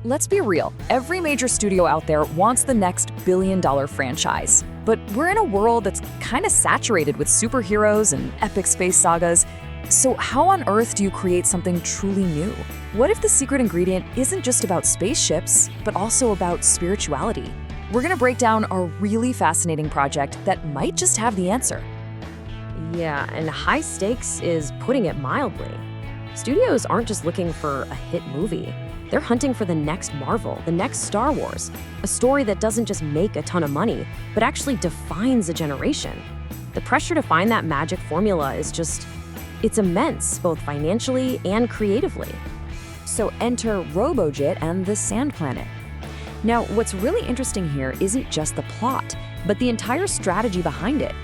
Let's be real, every major studio out there wants the next billion-dollar franchise. But we're in a world that's kind of saturated with superheroes and epic space sagas. So how on earth do you create something truly new? What if the secret ingredient isn't just about spaceships, but also about spirituality? We're gonna break down a really fascinating project that might just have the answer. Yeah, and high stakes is putting it mildly. Studios aren't just looking for a hit movie. They're hunting for the next Marvel, the next Star Wars, a story that doesn't just make a ton of money, but actually defines a generation. The pressure to find that magic formula is it's immense, both financially and creatively. So enter Robojit and the Sand Planet. Now, what's really interesting here isn't just the plot, but the entire strategy behind it.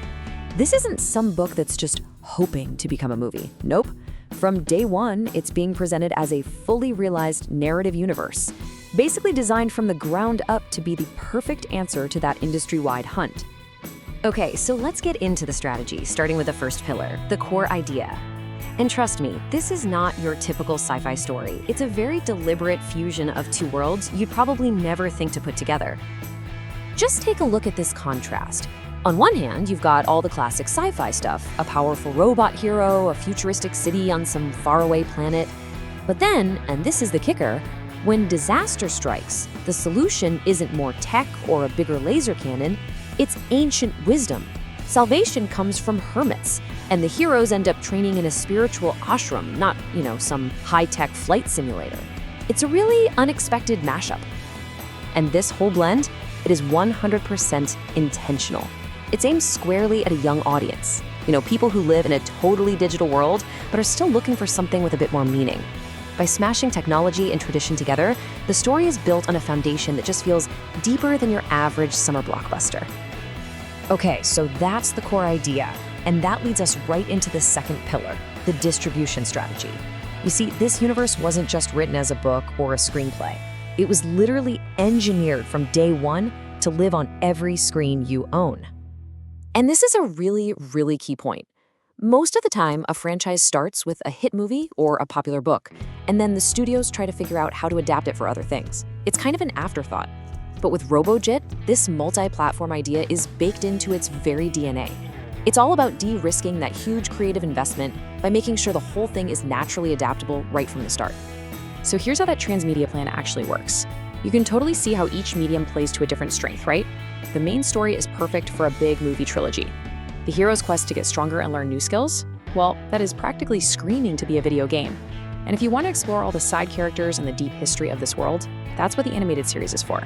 This isn't some book that's just hoping to become a movie. Nope. From day one, it's being presented as a fully realized narrative universe, basically designed from the ground up to be the perfect answer to that industry-wide hunt. Okay, so let's get into the strategy, starting with the first pillar, the core idea. And trust me, this is not your typical sci-fi story. It's a very deliberate fusion of two worlds you'd probably never think to put together. Just take a look at this contrast. On one hand, you've got all the classic sci-fi stuff, a powerful robot hero, a futuristic city on some faraway planet. But then, and this is the kicker, when disaster strikes, the solution isn't more tech or a bigger laser cannon, it's ancient wisdom. Salvation comes from hermits, and the heroes end up training in a spiritual ashram, not, some high-tech flight simulator. It's a really unexpected mashup. And this whole blend, it is 100% intentional. It's aimed squarely at a young audience. People who live in a totally digital world, but are still looking for something with a bit more meaning. By smashing technology and tradition together, the story is built on a foundation that just feels deeper than your average summer blockbuster. Okay, so that's the core idea. And that leads us right into the second pillar, the distribution strategy. You see, this universe wasn't just written as a book or a screenplay. It was literally engineered from day one to live on every screen you own. And this is a really, really key point. Most of the time, a franchise starts with a hit movie or a popular book, and then the studios try to figure out how to adapt it for other things. It's kind of an afterthought. But with Robojit, this multi-platform idea is baked into its very DNA. It's all about de-risking that huge creative investment by making sure the whole thing is naturally adaptable right from the start. So here's how that Transmedia plan actually works. You can totally see how each medium plays to a different strength, right? The main story is perfect for a big movie trilogy. The hero's quest to get stronger and learn new skills? Well, that is practically screaming to be a video game. And if you want to explore all the side characters and the deep history of this world, that's what the animated series is for.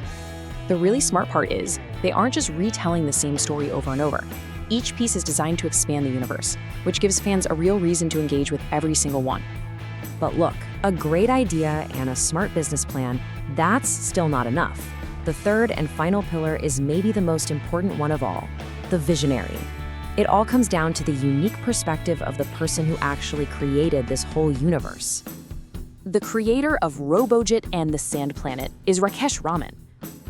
The really smart part is, they aren't just retelling the same story over and over. Each piece is designed to expand the universe, which gives fans a real reason to engage with every single one. But look, a great idea and a smart business plan, that's still not enough. The third and final pillar is maybe the most important one of all, the visionary. It all comes down to the unique perspective of the person who actually created this whole universe. The creator of Robojit and the Sand Planet is Rakesh Raman.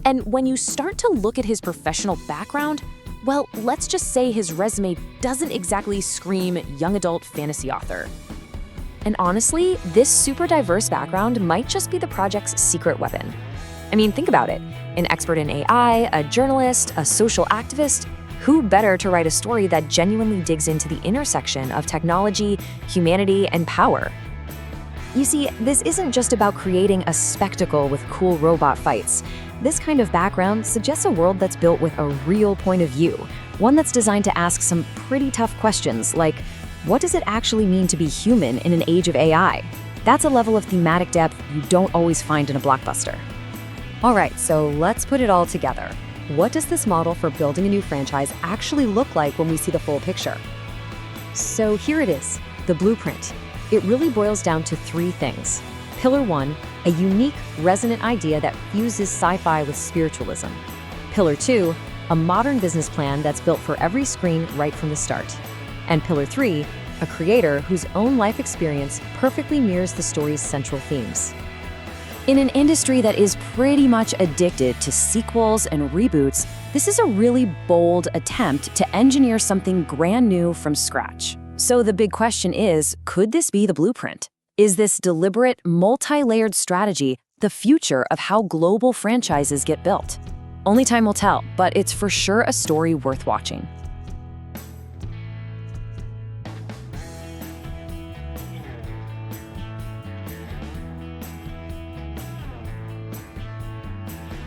And when you start to look at his professional background, well, let's just say his resume doesn't exactly scream young adult fantasy author. And honestly, this super diverse background might just be the project's secret weapon. I mean, think about it. An expert in AI, a journalist, a social activist, who better to write a story that genuinely digs into the intersection of technology, humanity, and power? You see, this isn't just about creating a spectacle with cool robot fights. This kind of background suggests a world that's built with a real point of view, one that's designed to ask some pretty tough questions like, what does it actually mean to be human in an age of AI? That's a level of thematic depth you don't always find in a blockbuster. All right, so let's put it all together. What does this model for building a new franchise actually look like when we see the full picture? So here it is, the blueprint. It really boils down to three things. Pillar 1, a unique, resonant idea that fuses sci-fi with spiritualism. Pillar 2, a modern business plan that's built for every screen right from the start. And Pillar 3, a creator whose own life experience perfectly mirrors the story's central themes. In an industry that is pretty much addicted to sequels and reboots, this is a really bold attempt to engineer something brand new from scratch. So the big question is, could this be the blueprint? Is this deliberate, multi-layered strategy the future of how global franchises get built. Only time will tell, but it's for sure a story worth watching.